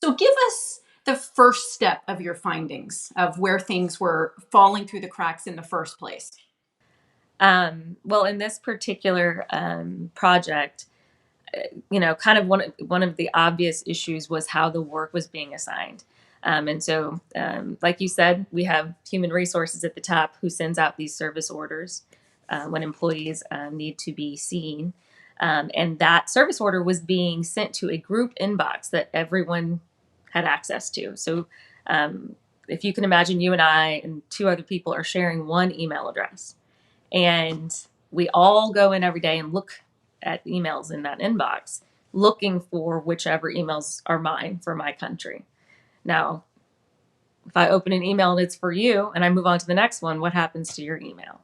So give us the first step of your findings of where things were falling through the cracks in the first place. Well, in this particular project, kind of one of the obvious issues was how the work was being assigned. And so, like you said, we have human resources at the top who sends out these service orders when employees need to be seen. And that service order was being sent to a group inbox that everyone had access to. So, if you can imagine, you and I and two other people are sharing one email address, and we all go in every day and look at emails in that inbox, looking for whichever emails are mine for my country. Now, if I open an email and it's for you and I move on to the next one, what happens to your email?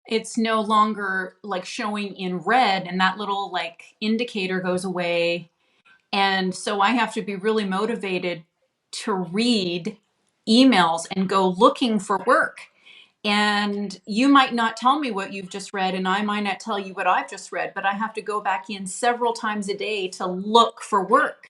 It's no longer like showing in red, and that little like indicator goes away. And so I have to be really motivated to read emails and go looking for work. And you might not tell me what you've just read, and I might not tell you what I've just read, but I have to go back in several times a day to look for work.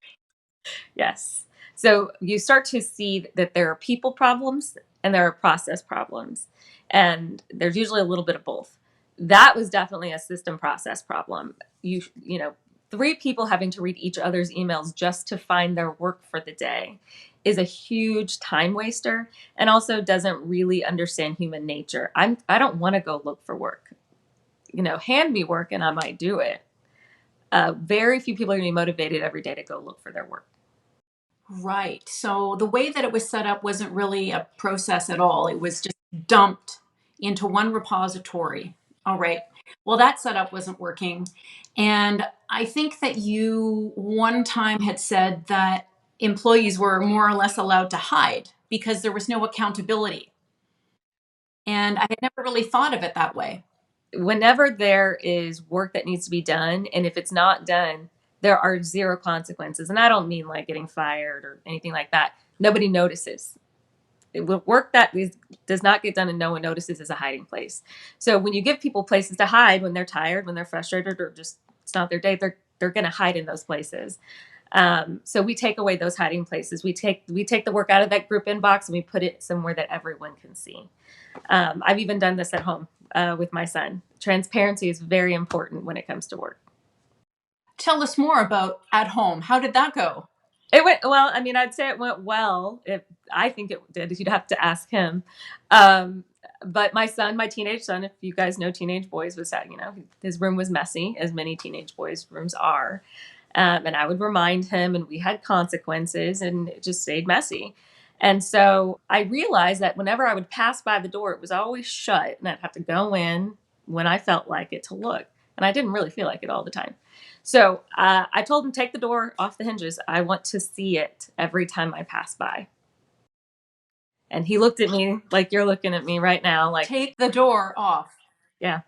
Yes. So you start to see that there are people problems and there are process problems. And there's usually a little bit of both. That was definitely a system process problem. Three people having to read each other's emails just to find their work for the day is a huge time waster and also doesn't really understand human nature. I don't want to go look for work. Hand me work and I might do it. Very few people are going to be motivated every day to go look for their work. Right. So the way that it was set up wasn't really a process at all. It was just dumped into one repository. All right. Well, that setup wasn't working. And I think that you one time had said that employees were more or less allowed to hide because there was no accountability. And I had never really thought of it that way. Whenever there is work that needs to be done, and if it's not done, there are zero consequences. And I don't mean like getting fired or anything like that. Nobody notices. Work that does not get done and no one notices is a hiding place. So when you give people places to hide when they're tired, when they're frustrated, or just it's not their day, they're going to hide in those places. So we take away those hiding places. We take the work out of that group inbox and we put it somewhere that everyone can see. I've even done this at home with my son. Transparency is very important when it comes to work. Tell us more about at home. How did that go? It went well. I mean, I'd say it went well. If I think it did, you'd have to ask him. Um, but my son, my teenage son, if you guys know teenage boys, was that his room was messy, as many teenage boys' rooms are. And I would remind him, and we had consequences, and it just stayed messy. And so I realized that whenever I would pass by the door, it was always shut, and I'd have to go in when I felt like it to look. And I didn't really feel like it all the time. So I told him, take the door off the hinges. I want to see it every time I pass by. And he looked at me like you're looking at me right now, like, Take the door off. yeah.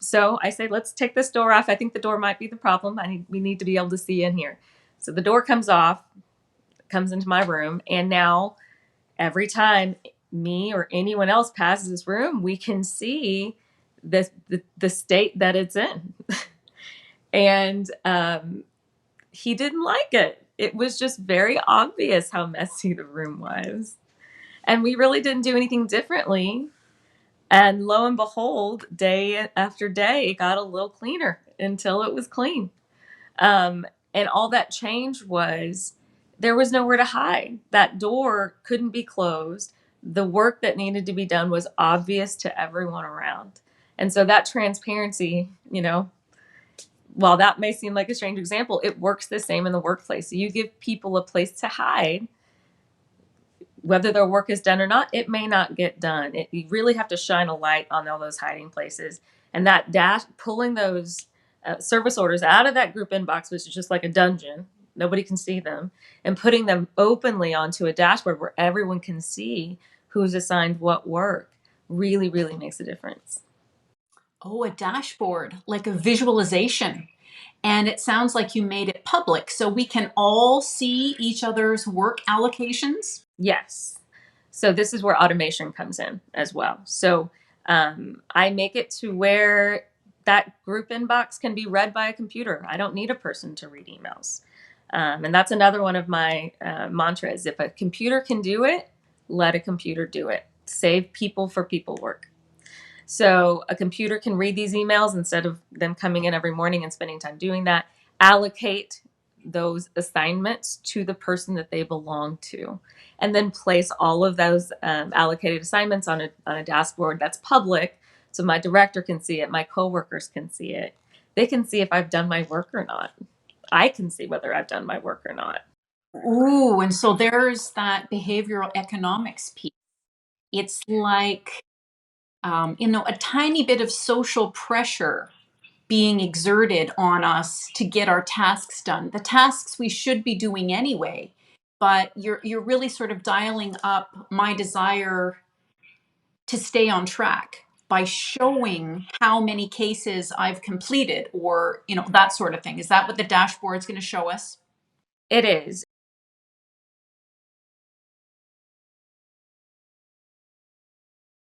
So I say, let's take this door off. I think the door might be the problem. We need to be able to see in here. So the door comes off, comes into my room, and now every time me or anyone else passes this room, we can see the state that it's in. And he didn't like it. It was just very obvious how messy the room was. And we really didn't do anything differently. And lo and behold, day after day, it got a little cleaner until it was clean. And all that change was there was nowhere to hide. That door couldn't be closed. The work that needed to be done was obvious to everyone around. And so that transparency, while that may seem like a strange example, it works the same in the workplace. So you give people a place to hide, whether their work is done or not, it may not get done. You really have to shine a light on all those hiding places. And that pulling those service orders out of that group inbox, which is just like a dungeon, nobody can see them, and putting them openly onto a dashboard where everyone can see who's assigned what work really, really makes a difference. Oh, a dashboard, like a visualization. And it sounds like you made it public so we can all see each other's work allocations. Yes. So this is where automation comes in as well. So I make it to where that group inbox can be read by a computer. I don't need a person to read emails. And that's another one of my mantras. If a computer can do it, let a computer do it. Save people for people work. So a computer can read these emails instead of them coming in every morning and spending time doing that. Allocate those assignments to the person that they belong to, and then place all of those allocated assignments on a dashboard that's public, so my director can see it, my coworkers can see it. They can see if I've done my work or not. I can see whether I've done my work or not. Ooh, and so there's that behavioral economics piece. It's like, a tiny bit of social pressure being exerted on us to get our tasks done. The tasks we should be doing anyway, but you're really sort of dialing up my desire to stay on track by showing how many cases I've completed or, that sort of thing. Is that what the dashboard's going to show us? It is.